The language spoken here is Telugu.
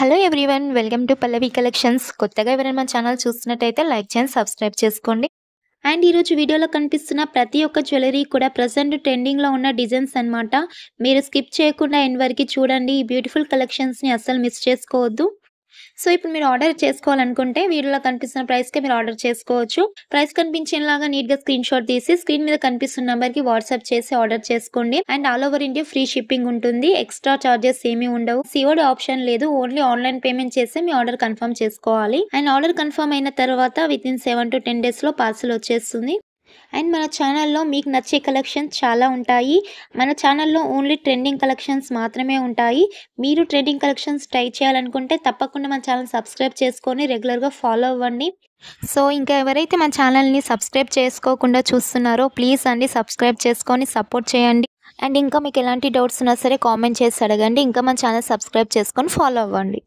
Hello everyone welcome to Pallavi collections. కొత్తగా ఎవరైనా మన ఛానల్ చూస్తున్నట్టయితే లైక్ చేయండి, సబ్స్క్రైబ్ చేసుకోండి. అండ్ ఈరోజు వీడియోలో కనిపిస్తున్న ప్రతి ఒక్క జ్యువెలరీ కూడా ప్రెజెంట్ ట్రెండింగ్లో ఉన్న డిజైన్స్ అన్నమాట. మీరు స్కిప్ చేయకుండా ఎండ్ వరకు చూడండి. ఈ బ్యూటిఫుల్ కలెక్షన్స్ని అస్సలు మిస్ చేసుకోవద్దు. సో ఇప్పుడు మీరు ఆర్డర్ చేసుకోవాలనుకుంటే వీడియోలో కనిపిస్తున్న ప్రైస్‌కే మీరు ఆర్డర్ చేసుకోవచ్చు. ప్రైస్ కనిపించేలాగా నీట్‌గా స్క్రీన్‌షాట్ తీసి స్క్రీన్ మీద కనిపిస్తున్న నంబర్‌కి వాట్సాప్ చేసి ఆర్డర్ చేసుకోండి. And all over India free shipping ఉంటుంది. ఎక్స్‌ట్రా చార్జెస్ ఏమీ ఉండవు. సీఓడీ ఆప్షన్ లేదు. ఓన్లీ ఆన్‌లైన్ పేమెంట్ చేసి మీ ఆర్డర్ కన్ఫర్మ్ చేసుకోవాలి. అండ్ ఆర్డర్ కన్ఫర్మ్ అయిన తర్వాత వితిన్ 7-10 డేస్‌లో పార్సెల్ వచ్చేస్తుంది. అండ్ మన ఛానల్లో మీకు నచ్చే కలెక్షన్స్ చాలా ఉంటాయి. మన ఛానల్లో ఓన్లీ ట్రెండింగ్ కలెక్షన్స్ మాత్రమే ఉంటాయి. మీరు ట్రెండింగ్ కలెక్షన్స్ ట్రై చేయాలనుకుంటే తప్పకుండా మన ఛానల్ సబ్స్క్రైబ్ చేసుకొని రెగ్యులర్‌గా ఫాలో అవ్వండి. సో ఇంకా ఎవరైతే మన ఛానల్‌ని సబ్స్క్రైబ్ చేసుకోకుండా చూస్తున్నారో ప్లీజ్ అండి సబ్స్క్రైబ్ చేసుకొని సపోర్ట్ చేయండి. అండ్ ఇంకా మీకు ఎలాంటి డౌట్స్ ఉన్నా సరే కామెంట్ చేసి అడగండి. ఇంకా మన ఛానల్ సబ్స్క్రైబ్ చేసుకొని ఫాలో అవ్వండి.